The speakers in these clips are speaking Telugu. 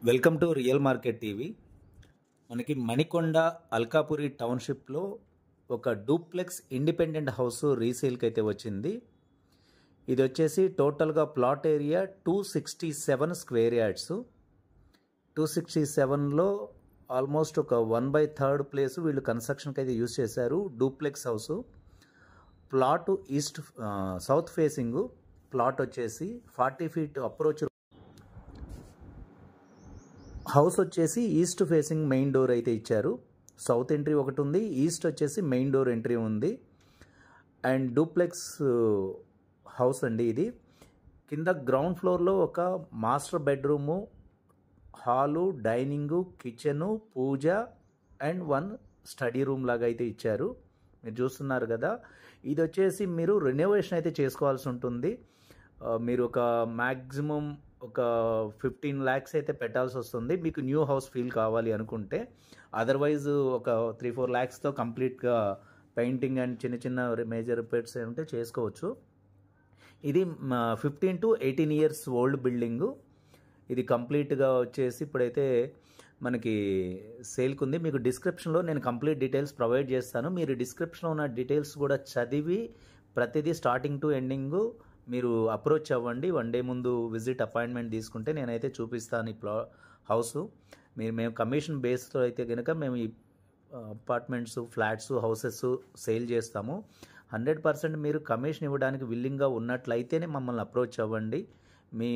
Welcome to real market TV. మనకి మణికొండ అల్కాపురి టౌన్షిప్లో ఒక డూప్లెక్స్ ఇండిపెండెంట్ హౌస్ రీసేల్కి అయితే వచ్చింది. ఇది వచ్చేసి టోటల్గా ప్లాట్ ఏరియా 267 స్క్వేర్ యార్డ్స్. 267లో ఆల్మోస్ట్ ఒక 1/3 ప్లేస్ వీళ్ళు కన్స్ట్రక్షన్కి అయితే యూజ్ చేశారు. Duplex house. Plot south facing. Plot వచ్చేసి 40 ఫీట్ అప్రోచ్. హౌస్ వచ్చేసి ఈస్ట్ ఫేసింగ్ మెయిన్ డోర్ అయితే ఇచ్చారు. సౌత్ ఎంట్రీ ఒకటి ఉంది, ఈస్ట్ వచ్చేసి మెయిన్ డోర్ ఎంట్రీ ఉంది. అండ్ డూప్లెక్స్ హౌస్ అండి ఇది. కింద గ్రౌండ్ ఫ్లోర్లో ఒక master bedroom, hall, dining, kitchen, puja and 1 study room లాగా అయితే ఇచ్చారు. మీరు చూస్తున్నారు కదా. ఇది వచ్చేసి మీరు రెనోవేషన్ అయితే చేసుకోవాల్సి ఉంటుంది. మీరు ఒక మ్యాక్సిమం ఒక 15 lakhs అయితే పెట్టాల్సి వస్తుంది మీకు న్యూ హౌస్ ఫీల్ కావాలి అనుకుంటే. అదర్వైజ్ ఒక 3-4 lakhsతో కంప్లీట్గా పెయింటింగ్ అండ్ చిన్న చిన్న మేజర్ రిపేర్స్ ఉంటే చేసుకోవచ్చు. ఇది 15 to 18 years ఓల్డ్ బిల్డింగు. ఇది కంప్లీట్గా వచ్చేసి ఇప్పుడైతే మనకి సేల్కి ఉంది. మీకు డిస్క్రిప్షన్లో నేను కంప్లీట్ డీటెయిల్స్ ప్రొవైడ్ చేస్తాను. మీరు డిస్క్రిప్షన్లో ఉన్న డీటెయిల్స్ కూడా చదివి ప్రతిదీ స్టార్టింగ్ టు ఎండింగు మీరు అప్రోచ్ అవ్వండి. 1 day ముందు విజిట్ అపాయింట్మెంట్ తీసుకుంటే నేనైతే చూపిస్తాను ఈ హౌస్. మేము కమిషన్ బేస్తో అయితే కనుక మేము ఈ అపార్ట్మెంట్స్, ఫ్లాట్స్, హౌసెస్ సేల్ చేస్తాము. 100% మీరు కమిషన్ ఇవ్వడానికి విల్లింగ్గా ఉన్నట్లయితేనే మమ్మల్ని అప్రోచ్ అవ్వండి. మీ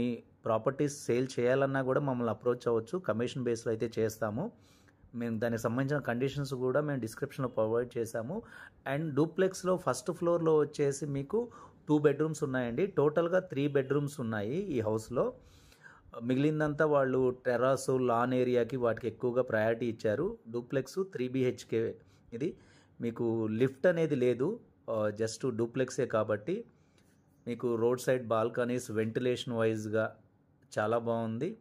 ప్రాపర్టీస్ సేల్ చేయాలన్నా కూడా మమ్మల్ని అప్రోచ్ అవ్వచ్చు. కమిషన్ బేస్లో అయితే చేస్తాము. మేము దానికి సంబంధించిన కండిషన్స్ కూడా మేము డిస్క్రిప్షన్లో ప్రొవైడ్ చేశాము. అండ్ డూప్లెక్స్లో ఫస్ట్ ఫ్లోర్లో వచ్చేసి మీకు 2 bedrooms ఉన్నాయండి. టోటల్గా 3 bedrooms ఉన్నాయి ఈ హౌస్లో. మిగిలిందంతా వాళ్ళు టెర్రాసు, లాన్ ఏరియాకి వాటికి ఎక్కువగా ప్రయారిటీ ఇచ్చారు. డూప్లెక్స్ 3 BHK ఇది. మీకు లిఫ్ట్ అనేది లేదు, జస్ట్ డూప్లెక్సే కాబట్టి మీకు రోడ్ సైడ్ బాల్కనీస్ వెంటిలేషన్ వైజ్గా చాలా బాగుంది.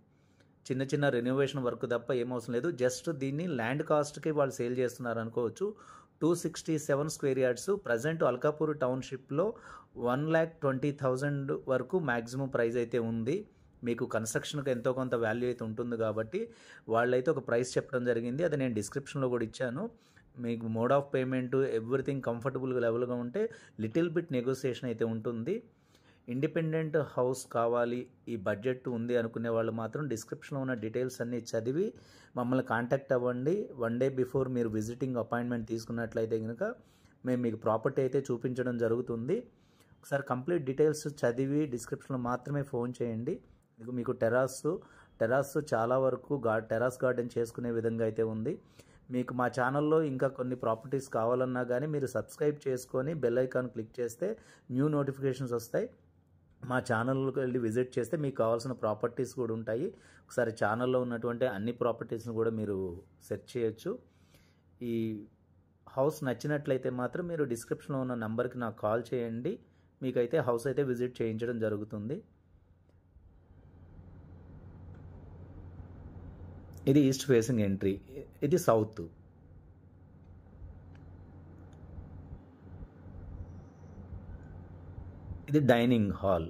చిన్న చిన్న రెనోవేషన్ వర్క్ తప్ప ఏమవసరం లేదు. జస్ట్ దీన్ని ల్యాండ్ కాస్ట్కి వాళ్ళు సేల్ చేస్తున్నారు అనుకోవచ్చు. 267 స్క్వేర్ యార్డ్స్. ప్రజెంట్ అల్కాపూర్ టౌన్షిప్లో 1,20,000 వరకు మ్యాక్సిమం ప్రైస్ అయితే ఉంది. మీకు కన్స్ట్రక్షన్కి ఎంతో కొంత వాల్యూ అయితే ఉంటుంది కాబట్టి వాళ్ళైతే ఒక ప్రైస్ చెప్పడం జరిగింది. అది నేను డిస్క్రిప్షన్లో కూడా ఇచ్చాను. మీకు mode of payment everything comfortable లెవెల్గా ఉంటే లిటిల్ బిట్ నెగోసియేషన్ అయితే ఉంటుంది. ఇండిపెండెంట్ హౌస్ కావాలి, ఈ బడ్జెట్ ఉంది అనుకునే వాళ్ళు మాత్రం డిస్క్రిప్షన్లో ఉన్న డీటెయిల్స్ అన్నీ చదివి మమ్మల్ని కాంటాక్ట్ అవ్వండి. 1 day బిఫోర్ మీరు విజిటింగ్ అపాయింట్మెంట్ తీసుకున్నట్లయితే కనుక మేము మీకు ప్రాపర్టీ అయితే చూపించడం జరుగుతుంది. ఒకసారి కంప్లీట్ డీటెయిల్స్ చదివి డిస్క్రిప్షన్లో మాత్రమే ఫోన్ చేయండి. మీకు టెర్రాస్ చాలా వరకు టెర్రాస్ గార్డెన్ చేసుకునే విధంగా అయితే ఉంది. మీకు మా ఛానల్లో ఇంకా కొన్ని ప్రాపర్టీస్ కావాలన్నా కానీ మీరు సబ్స్క్రైబ్ చేసుకొని బెల్ ఐకాన్ క్లిక్ చేస్తే న్యూ నోటిఫికేషన్స్ వస్తాయి. మా ఛానల్కి వెళ్ళి విజిట్ చేస్తే మీకు కావాల్సిన ప్రాపర్టీస్ కూడా ఉంటాయి. ఒకసారి ఛానల్లో ఉన్నటువంటి అన్ని ప్రాపర్టీస్ని కూడా మీరు సెర్చ్ చేయొచ్చు. ఈ హౌస్ నచ్చినట్లయితే మాత్రం మీరు డిస్క్రిప్షన్లో ఉన్న నెంబర్కి నాకు కాల్ చేయండి. మీకైతే హౌస్ అయితే విజిట్ చేయించడం జరుగుతుంది. ఇది ఈస్ట్ ఫేసింగ్ ఎంట్రీ, ఇది సౌత్. ఇది డైనింగ్ హాల్.